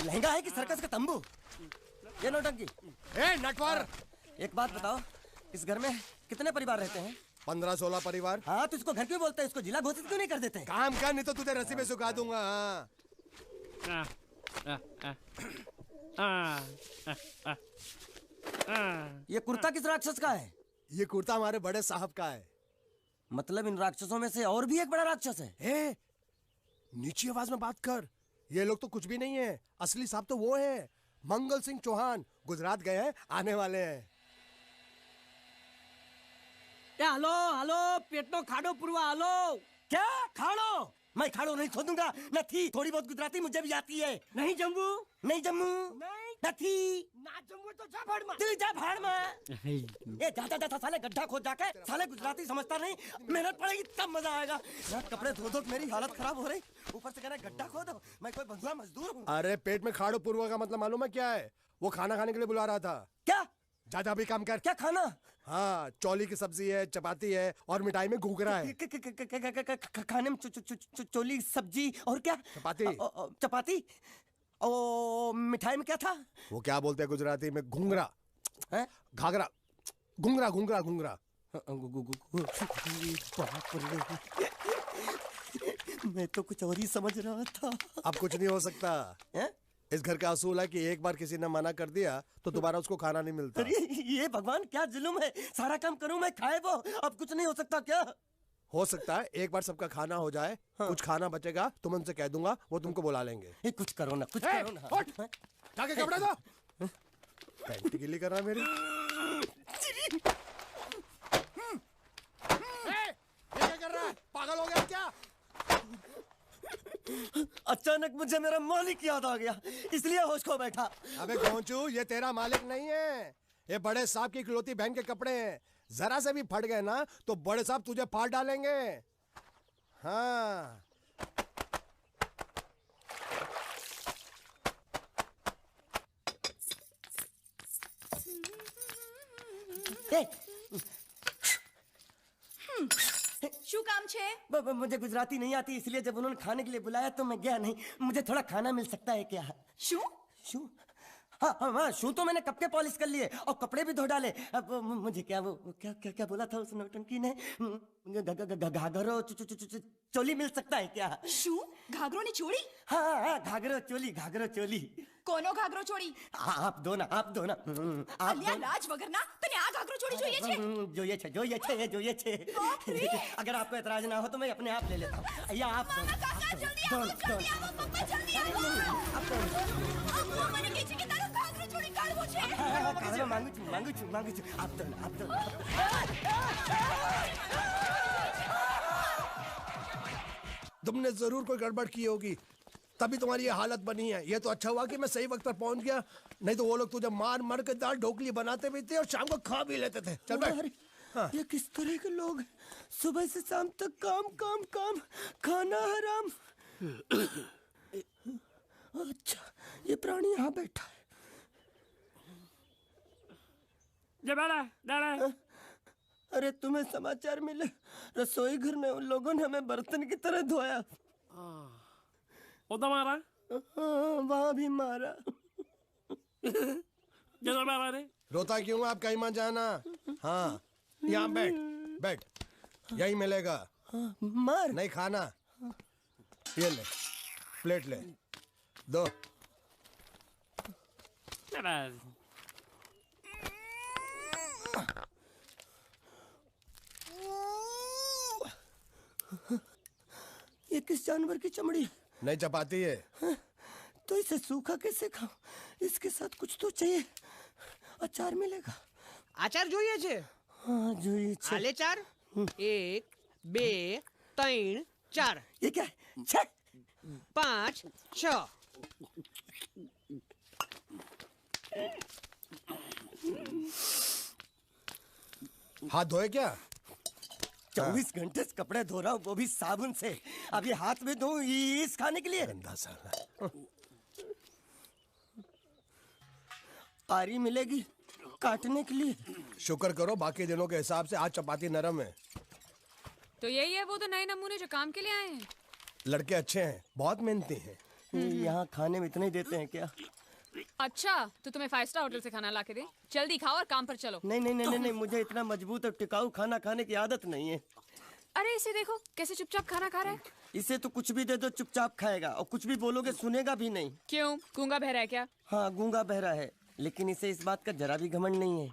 लहंगा है कि सर्कस का तंबू? ये नौटंकी। नटवर, एक बात बताओ, इस घर में कितने परिवार रहते हैं? 15-16 परिवार। हाँ, तो इसको घर क्यों बोलते हैं? इसको जिला घोषित क्यों नहीं कर देते? काम कर, नहीं तो तुझे रस्सी में सुखा दूंगा। ये कुर्ता किस राक्षस का है? ये कुर्ता हमारे बड़े साहब का है। मतलब इन राक्षसों में से और भी एक बड़ा राक्षस है? नीची आवाज में बात कर। ये लोग तो कुछ भी नहीं है, असली साहब तो वो है, मंगल सिंह चौहान। गुजरात गए हैं, आने वाले हैं। हेलो हेलो, पेटनो खाड़ो पुरवा। हेलो, क्या खाड़ो? मैं खाड़ो नहीं खोदूंगा। न थी, थोड़ी बहुत गुजराती मुझे भी आती है। नहीं जम्मू, नहीं जम्मू, न थी ना जम्मू तो जा भाड़ में। तू जा भाड़ में। ये जा जा साले गड्ढा खोद जाके। साले गुजराती समझता नहीं, मेहनत पड़ेगी तब मजा आएगा। यार कपड़े धो धो मेरी हालत खराब हो रही, ऊपर से कह रहा गड्ढा खोदो। मैं कोई बंधुआ मजदूर हूँ? अरे पेट में खाड़ो पुरवा का मतलब मालूम है क्या है? वो खाना खाने के लिए बुला रहा था। क्या? जा भी काम कर। क्या खाना? हाँ, चौली की सब्जी है, चपाती है, और मिठाई में घूघरा है। खाने में चोली सब्जी और क्या? चपाती। चपाती। ओ मिठाई में क्या था? वो क्या बोलते हैं गुजराती में? घूंघरा, घाघरा, घूंघरा घूंघरा घूंघरा। मैं तो कुछ और ही समझ रहा था। अब कुछ नहीं हो सकता। इस घर का असूल है कि एक बार किसी ने मना कर दिया तो दोबारा उसको खाना नहीं मिलता। अरे ये भगवान क्या जुल्म है। सारा काम करूं मैं, खाए वो। अब कुछ नहीं हो सकता क्या? हो सकता है एक बार सबका खाना हो जाए। कुछ खाना बचेगा तो मैं उनसे कह दूंगा, वो तुमको बुला लेंगे। कुछ करो ना, कुछ करो ना। जाके कपड़े दो। पैंट गीली कर रहा मेरी। ये क्या कर रहा है? पागल हो गया क्या? अचानक मुझे मेरा मालिक याद आ गया, इसलिए होश खो बैठा। अबे गोंचू, ये तेरा मालिक नहीं है, ये बड़े साहब की इकलौती बहन के कपड़े हैं। जरा से भी फट गए ना तो बड़े साहब तुझे फाड़ डालेंगे। हाँ। શું કામ છે? मुझे गुजराती नहीं आती, इसलिए जब उन्होंने खाने के लिए बुलाया तो मैं गया नहीं। मुझे थोड़ा खाना मिल सकता है क्या? શું? शू? हाँ हाँ हाँ, शू तो मैंने कब के पॉलिश कर लिए और कपड़े भी धो डाले। अब मुझे क्या वो क्या क्या क्या बोला था उस नौटंकी ने? घाघरो चोली मिल सकता है क्या? શું? ઘાઘરો ની ચોળી? हाँ हाँ, घाघरो चोली, घाघरो चोली। કોનો ઘાઘરો ચોળી? आप दो ना, आप दो ना। અલ્યા લાજ વગરના, તને આ ઘાઘરો ચોળી જોઈએ છે? જોઈએ છે। अगर आपको एतराज ना हो तो मैं अपने आप ले लेता हूँ। या आप दो। मांगू छू। आप दो। तुमने जरूर कोई गड़बड़ की होगी। तभी तुम्हारी ये हालत बनी है। ये तो अच्छा हुआ कि मैं सही वक्त पर पहुंच गया, नहीं तो वो लोग तुझे मार मार के दाल ढोकली बनाते भी थे और शाम को खा भी लेते थे। चल बैठ। हाँ। ये किस तरह के लोग हैं? सुबह से शाम तक काम काम काम, खाना हराम। अच्छा, ये प्राणी यहाँ बैठा है। अरे तुम्हें समाचार मिले? रसोई घर में उन लोगों ने हमें बर्तन की तरह धोया। मारा? वहाँ भी मारा। रोता क्यों? आप कहीं मत जाना। हाँ, यहाँ बैठ बैठ, यही मिलेगा। मार नहीं खाना। ये ले, प्लेट ले, दो। ये किस जानवर की चमड़ी? नहीं चपाती है। तो इसे सूखा कैसे खाऊं? इसके साथ कुछ तो चाहिए। अचार मिलेगा? आचार જોઈએ છે? हाँ જોઈએ છે। आले चार? 1 2 3 4। ये क्या है? 6 5 6। हाथ धोए क्या? 24 घंटे से कपड़े धो रहा हूँ, वो भी साबुन से। अब ये हाथ में धो इस खाने के लिए? गंदा साला। आरी मिलेगी काटने के लिए? शुक्र करो बाकी दिनों के हिसाब से आज चपाती नरम है। तो यही है वो तो नए नमूने जो काम के लिए आए हैं। लड़के अच्छे हैं, बहुत मेहनती हैं। यहाँ खाने में इतना ही देते हैं क्या? अच्छा, तो तुम्हें 5 स्टार होटल से खाना ला के दे? जल्दी खाओ और काम पर चलो। नहीं नहीं नहीं नहीं, मुझे इतना मजबूत और टिकाऊ खाना खाने की आदत नहीं है। अरे इसे देखो कैसे चुपचाप खाना खा रहा है। इसे तो कुछ भी दे दो चुपचाप खाएगा, और कुछ भी बोलोगे सुनेगा भी नहीं। क्यों, गूंगा बहरा है क्या? हाँ गूंगा बहरा है, लेकिन इसे इस बात का जरा भी घमंड नहीं है।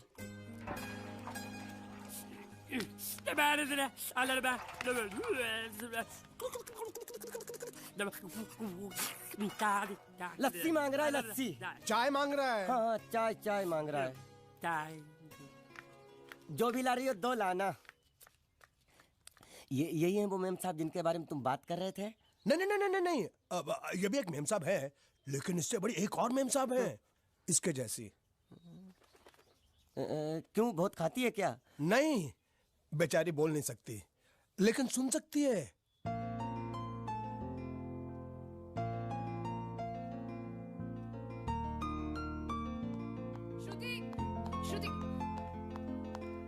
लस्सी मांग रहा है, लस्सी। चाय मांग रहा है। हाँ चाय चाय मांग रहा है। चाय जो भी ला रही हो 2 लाना। ये यही है वो मेम साहब जिनके बारे में तुम बात कर रहे थे? नहीं नहीं नहीं नहीं नहीं, अब ये भी एक मेम साहब है, लेकिन इससे बड़ी एक और मेम साहब है इसके जैसी। क्यों, बहुत खाती है क्या? नहीं, बेचारी बोल नहीं सकती, लेकिन सुन सकती है।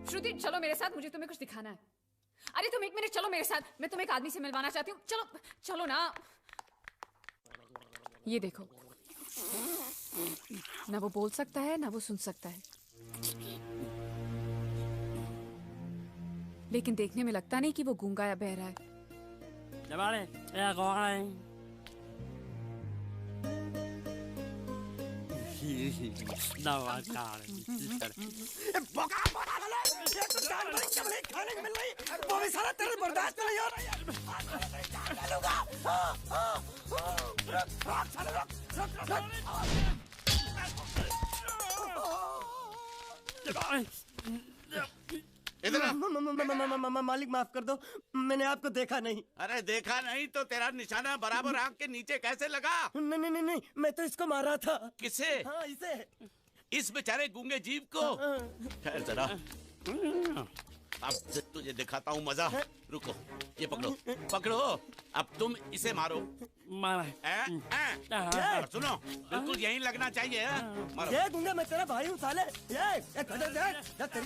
श्रुति चलो मेरे साथ, मुझे तुम्हें कुछ दिखाना है। अरे तुम 1 मिनट चलो मेरे साथ, मैं तुम्हें एक आदमी से मिलवाना चाहती हूँ। चलो चलो ना। ये देखो, ना वो बोल सकता है ना वो सुन सकता है, लेकिन देखने में लगता नहीं कि वो गूंगा या बहरा है। खाने को मिल रही, वो भी सारा तेरे बर्दाश्त नहीं हो रहा। मालिक माफ कर दो, मैंने आपको देखा नहीं। अरे देखा नहीं तो तेरा निशाना बराबर आंख के नीचे कैसे लगा? नहीं नहीं नहीं, मैं तो इसको मारा था। किसे? हाँ इसे। इस बेचारे गूंगे जीव को? ठहर जरा, अब तुझे दिखाता हूँ मजा। रुको, ये पकड़ो पकड़ो, अब तुम इसे मारो। सुनो, बिल्कुल यहीं लगना चाहिए। मारो। ये गूंगा, मैं तेरा भाई हूँ साले। ये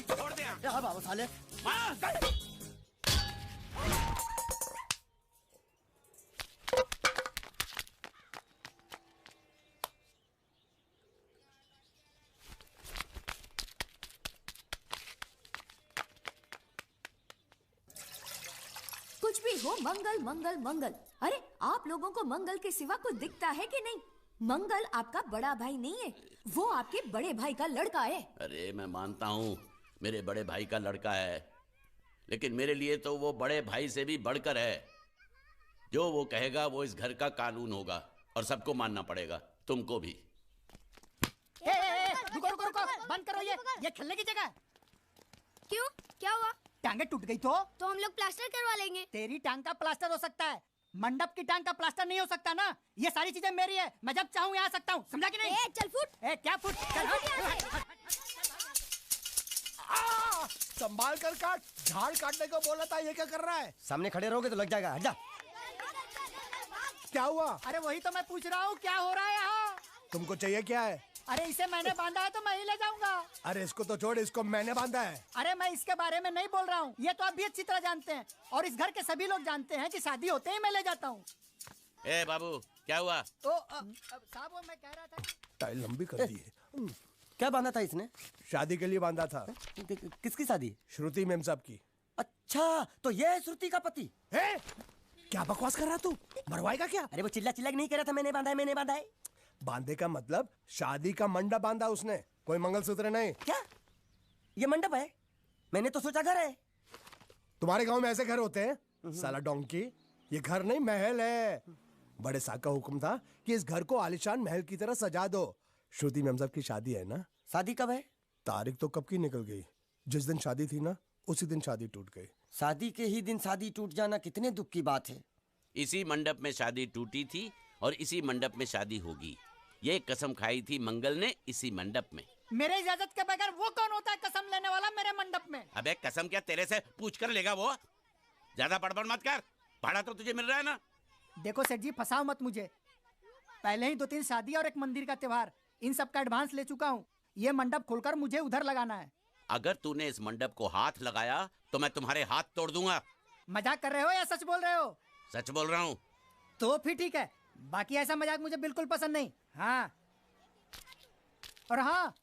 छोड़ दे। हाँ बाबू साले। कुछ भी हो, मंगल मंगल मंगल। अरे आप लोगों को मंगल के सिवा कुछ दिखता है कि नहीं? मंगल आपका बड़ा भाई नहीं है, वो आपके बड़े भाई का लड़का है। अरे मैं मानता हूँ मेरे बड़े भाई का लड़का है, लेकिन मेरे लिए तो वो बड़े भाई से भी बढ़कर है। जो वो कहेगा वो इस घर का कानून होगा और सबको मानना पड़ेगा, तुमको भी। रुको रुको रुको, बंद करो ये खेलने की जगह। क्यों, क्या हुआ? टांगे टूट गई तो हम लोग प्लास्टर करवा लेंगे। तेरी टांग का प्लास्टर हो सकता है, मंडप की टांग का प्लास्टर नहीं हो सकता ना। ये सारी चीजें मेरी है, मैं जब चाहूँ यहाँ आ सकता हूँ, समझा कि नहीं? चल फुट। क्या फुट? चल संभाल कर काट, झाड़ काटने को बोला था, ये क्या कर रहा है? सामने खड़े रहोगे तो लग जाएगा, हट जा। क्या हुआ? अरे वही तो मैं पूछ रहा हूँ, क्या हो रहा है यहाँ? तुमको चाहिए क्या है? अरे इसे मैंने बांधा है तो मैं ही ले जाऊंगा। अरे इसको तो छोड़, इसको मैंने बांधा है। अरे मैं इसके बारे में नहीं बोल रहा हूँ, ये तो आप भी अच्छी तरह जानते हैं और इस घर के सभी लोग जानते हैं कि शादी होते ही मैं ले जाता हूँ। ए बाबू, क्या हुआ? साहब वो मैं कह रहा था। टाइल लंबी कर दी है। क्या बांधा था इसने? शादी के लिए बांधा था। किसकी शादी? श्रुति मेम साहब की। अच्छा, तो ये है श्रुति का पति? क्या बकवास कर रहा तू? मरवाएगा क्या? अरे वो चिल्ला चिल्ला नहीं कह रहा था मैंने बांधा है, मैंने बांधा है। बांधे का मतलब शादी का मंडप बांधा उसने, कोई मंगलसूत्र नहीं। क्या ये मंडप है? मैंने तो सोचा घर है। तुम्हारे गांव में ऐसे घर होते हैं साला डोंकी? ये घर नहीं, महल है। बड़े साहब का हुक्म था कि इस घर को आलीशान महल की तरह सजा दो। श्रुति मेम साहब की शादी है ना? शादी कब है? तारीख तो कब की निकल गई। जिस दिन शादी थी ना, उसी दिन शादी टूट गई। शादी के ही दिन शादी टूट जाना कितने दुख की बात है। इसी मंडप में शादी टूटी थी और इसी मंडप में शादी होगी। ये कसम खाई थी मंगल ने इसी मंडप में। मेरे इजाजत के बगैर वो कौन होता है कसम लेने वाला मेरे मंडप में? अबे कसम क्या तेरे से पूछ कर लेगा वो? ज्यादा बड़बड़ मत कर, भाड़ा तो तुझे मिल रहा है ना। देखो सेठ जी, फंसाओ मत मुझे। पहले ही 2-3 शादी और एक मंदिर का त्योहार, इन सब का एडवांस ले चुका हूँ। ये मंडप खोलकर मुझे उधर लगाना है। अगर तूने इस मंडप को हाथ लगाया तो मैं तुम्हारे हाथ तोड़ दूंगा। मजाक कर रहे हो या सच बोल रहे हो? सच बोल रहा हूँ। तो फिर ठीक है, बाकी ऐसा मजाक मुझे बिल्कुल पसंद नहीं। हाँ, और हाँ,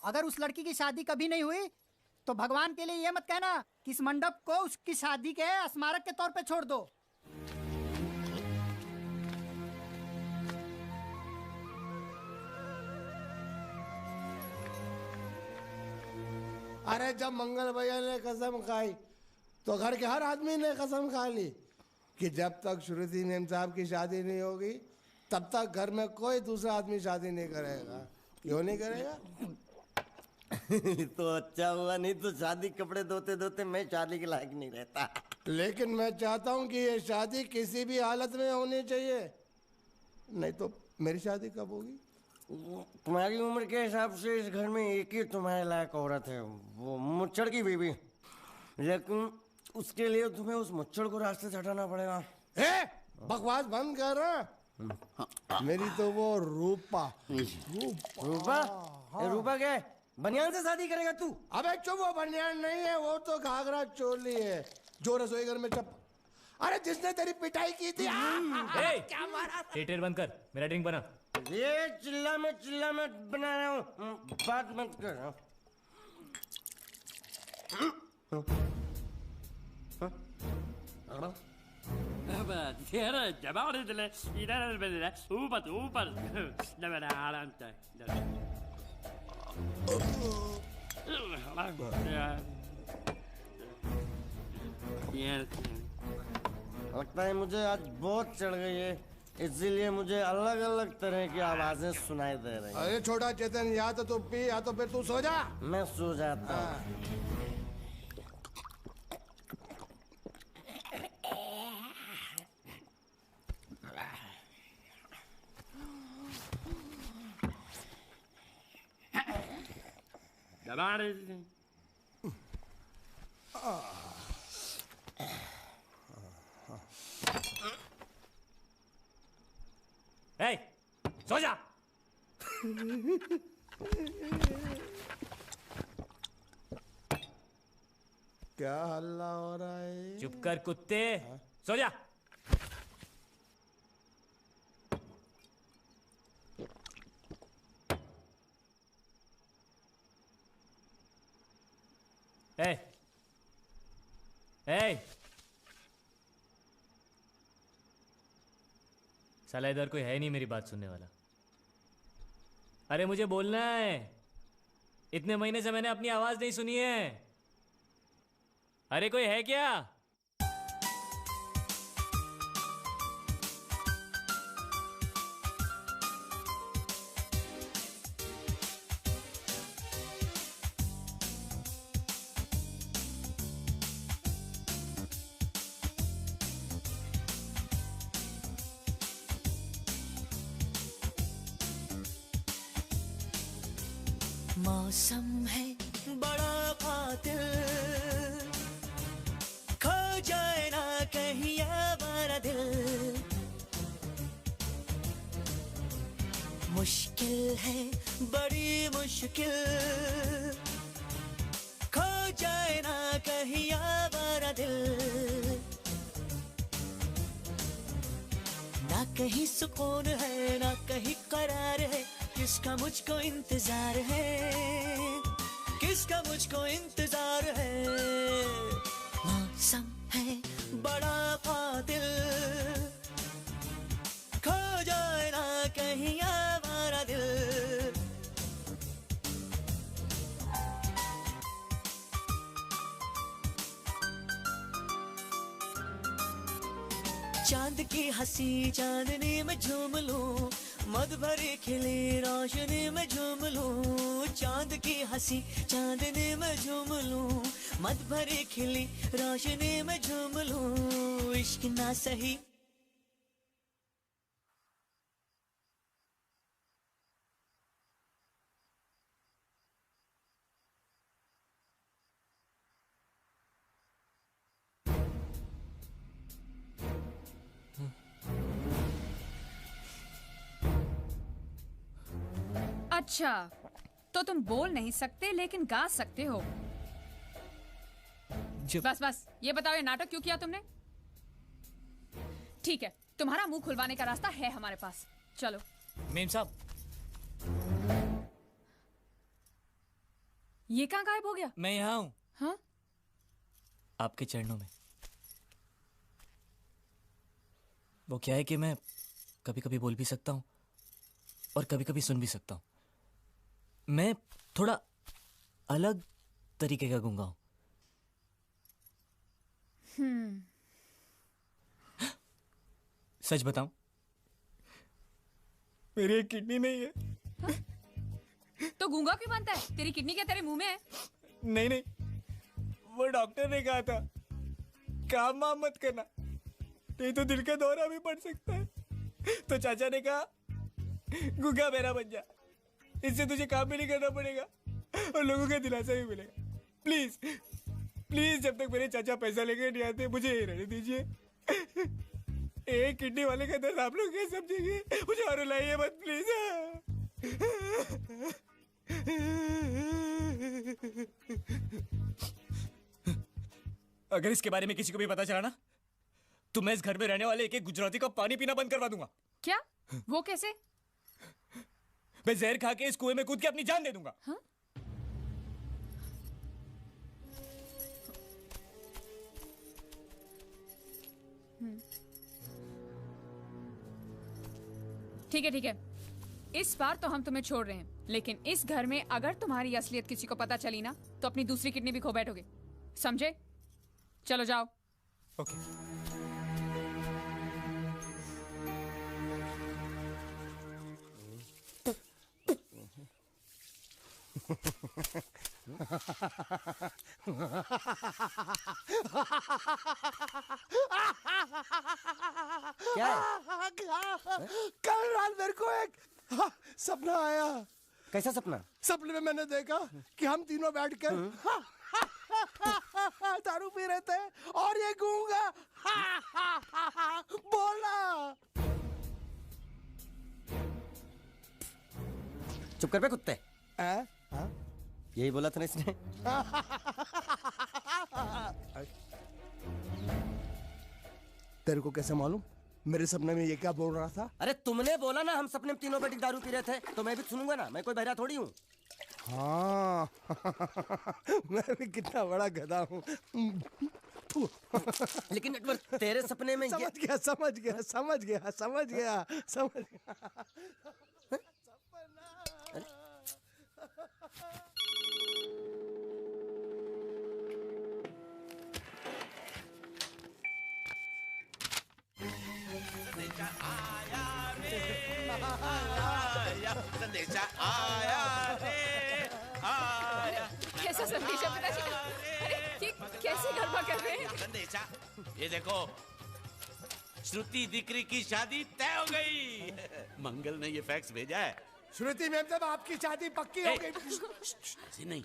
अगर उस लड़की की शादी कभी नहीं हुई तो भगवान के लिए ये मत कहना कि इस मंडप को उसकी शादी के स्मारक के तौर पे छोड़ दो। अरे जब मंगल भैया ने कसम खाई तो घर के हर आदमी ने कसम खा ली कि जब तक श्रुति मेम साहब की शादी नहीं होगी तब तक घर में कोई दूसरा आदमी शादी नहीं करेगा। क्यों नहीं करेगा? तो अच्छा हुआ, नहीं तो शादी कपड़े धोते धोते मैं शादी के लायक नहीं रहता। लेकिन मैं चाहता हूँ कि ये शादी किसी भी हालत में होनी चाहिए, नहीं तो मेरी शादी कब होगी? तुम्हारी उम्र के हिसाब से इस घर में एक ही तुम्हारे लायक औरत है, वो मुच्छड़ की बीवी। लेकिन उसके लिए तुम्हें उस मुच्छड़ को रास्ते से हटाना पड़ेगा। बकवास बंद कर। मेरी तो वो रूपा। रूपा? रूपा क्या है? बनियान से शादी करेगा तू? अबे चुप, वो बनियान नहीं है, वो तो घाघरा चोली है जो रसोई घर में अरे जिसने तेरी पिटाई की थी। क्या मारा? थिएटर बंद कर, मेरा ड्रिंक बना। ये चिल्ला में बना रहा हूँ, बात मत कर। लगता है मुझे आज बहुत चढ़ गई है, इसीलिए मुझे अलग अलग तरह की आवाजें सुनाई दे रही हैं। अरे छोटा चेतन, या तो तू पी या तो फिर तू सो जा। मैं सो जाता हूँ। सो जा। क्या हल्ला हो रहा है? चुप कर कुत्ते, सो जा। साला इधर कोई है नहीं मेरी बात सुनने वाला। अरे मुझे बोलना है, इतने महीने से मैंने अपनी आवाज नहीं सुनी है। अरे कोई है क्या? मौसम है बड़ा कातिल, खो जाए ना कहीं हमारा दिल। मुश्किल है बड़ी मुश्किल, खो जाए ना कहीं हमारा दिल। ना कहीं सुकून है ना कहीं करार है, किसका मुझको इंतजार है, किसका मुझको इंतजार है। मौसम है बड़ा कातिल, खो जाए ना कहीं हमारा दिल। चांद की हंसी चांदनी में झूम लूं, मद भरी खिली रोशनी में झूम लूं। चांद की हंसी चांदनी में झूम लूं, मद भरी खिली रोशनी में झूम लूं। इश्क ना सही अच्छा, तो तुम बोल नहीं सकते लेकिन गा सकते हो। बस बस ये बताओ, ये नाटक क्यों किया तुमने? ठीक है, तुम्हारा मुंह खुलवाने का रास्ता है हमारे पास, चलो। मेम साहब, ये कहाँ गायब हो गया? मैं यहाँ हूँ। हाँ? आपके चरणों में। वो क्या है कि मैं कभी कभी बोल भी सकता हूँ और कभी कभी सुन भी सकता हूँ। मैं थोड़ा अलग तरीके का गूंगा हूँ। सच बताऊं, मेरी एक किडनी नहीं है। हाँ? तो गूंगा क्यों बनता है? तेरी किडनी क्या तेरे मुंह में है? नहीं नहीं, वो डॉक्टर ने कहा था काम वाम मत करना, नहीं तो दिल का दौरा भी पड़ सकता है। तो चाचा ने कहा गूंगा मेरा बन जा, इससे तुझे काम भी नहीं करना पड़ेगा और लोगों का दिलासा भी मिलेगा। प्लीज प्लीज, जब तक मेरे चाचा पैसा लेके नहीं आते मुझे यही रहने दीजिए। एक किडनी वाले का दर्द आप लोग कैसे समझेंगे? मुझे और रुलाइए मत प्लीज। अगर इसके बारे में किसी को भी पता चला ना, तो मैं इस घर में रहने वाले एक एक गुजराती का पानी पीना बंद करवा दूंगा। क्या? वो कैसे? मैं जहर खा के इस कुएं में कूद के अपनी जान दे दूंगा। हाँ? ठीक है ठीक है, इस बार तो हम तुम्हें छोड़ रहे हैं, लेकिन इस घर में अगर तुम्हारी असलियत किसी को पता चली ना, तो अपनी दूसरी किडनी भी खो बैठोगे, समझे? चलो जाओ। ओके। क्या है? कल रात मेरे को एक सपना आया। कैसा सपना? सपने में मैंने देखा कि हम तीनों बैठकर दारू पी रहे थे और ये गूंगा बोला। चुप कर बे कुत्ते। यही बोला था ना इसने। तेरे को कैसे मालूम मेरे सपने में ये क्या बोल रहा था? अरे तुमने बोला ना हम सपने में तीनों बैठ के दारू पी रहे थे, तो मैं भी सुनूंगा ना, मैं कोई बहरा थोड़ी हूँ। हाँ मैं भी कितना बड़ा गधा हूँ। लेकिन एक बार तेरे सपने में समझ गया समझ गया समझ गया समझ गया समझ गया। संदेशा आया रे आया। कैसा संदेशा पिताजी का? अरे कैसे गरबा कर रहे हैं? संदेशा, ये देखो श्रुति दिकरी की शादी तय हो गई। मंगल ने ये फैक्स भेजा है श्रुति मैम साहब आपकी शादी पक्की हो गई। ऐसे नहीं,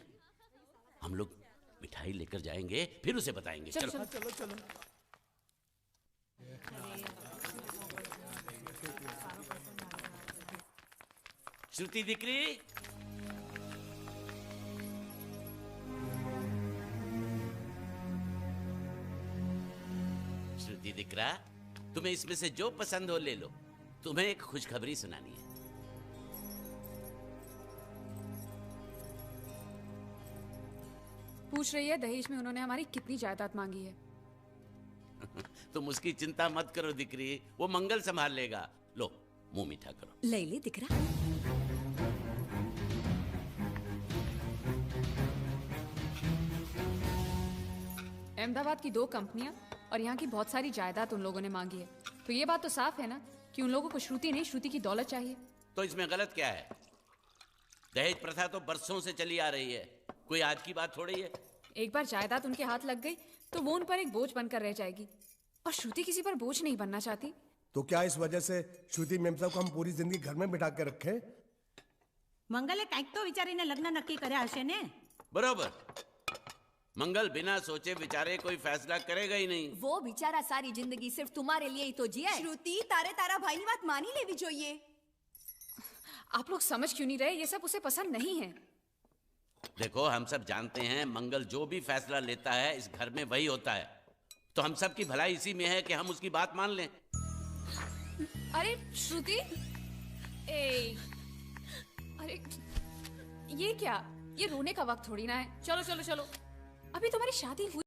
हम लोग मिठाई लेकर जाएंगे फिर उसे बताएंगे। चलो चलो चलो चलो। श्रुति दिकरी, श्रुति दिकरा, तुम्हें इसमें से जो पसंद हो ले लो। तुम्हें एक खुशखबरी सुनानी है। पूछ रही है दहेज में उन्होंने हमारी कितनी जायदाद मांगी है। तुम उसकी चिंता मत करो दिकरी, वो मंगल संभाल लेगा। लो मुंह मीठा करो। ले ले दिख रहा। अहमदाबाद की 2 कंपनियां और यहाँ की बहुत सारी जायदाद उन लोगों ने मांगी है। तो ये बात तो साफ है ना कि उन लोगों को श्रुति नहीं, श्रुति की दौलत चाहिए। तो इसमें गलत क्या है? दहेज प्रथा तो बरसों से चली आ रही है, कोई आज की बात थोड़ी है। एक बार जायदाद उनके हाथ लग गई तो वो उन पर एक बोझ बनकर रह जाएगी, और श्रुति किसी पर बोझ नहीं बनना चाहती। तो क्या इस वजह से श्रुति मैम साहब को हम पूरी जिंदगी घर में बिठा के रखें? મંગલે કંઈક તો વિચારીને લગ્ન નક્કી કર્યા હશે ને? बरोबर, मंगल बिना सोचे विचारे कोई फैसला करेगा ही नहीं। वो बेचारा सारी जिंदगी सिर्फ तुम्हारे लिए ही तो जिया है। श्रुति, तारे तारा भाई ની વાત માની લેવી જોઈએ। आप लोग समझ क्यों नहीं रहे? ये सब उसे पसंद नहीं है। देखो, हम सब जानते हैं मंगल जो भी फैसला लेता है इस घर में वही होता है। तो हम सब की भलाई इसी में है कि हम उसकी बात मान लें। अरे श्रुति, अरे ये क्या? ये रोने का वक्त थोड़ी ना है। चलो चलो चलो, अभी तुम्हारी शादी हुई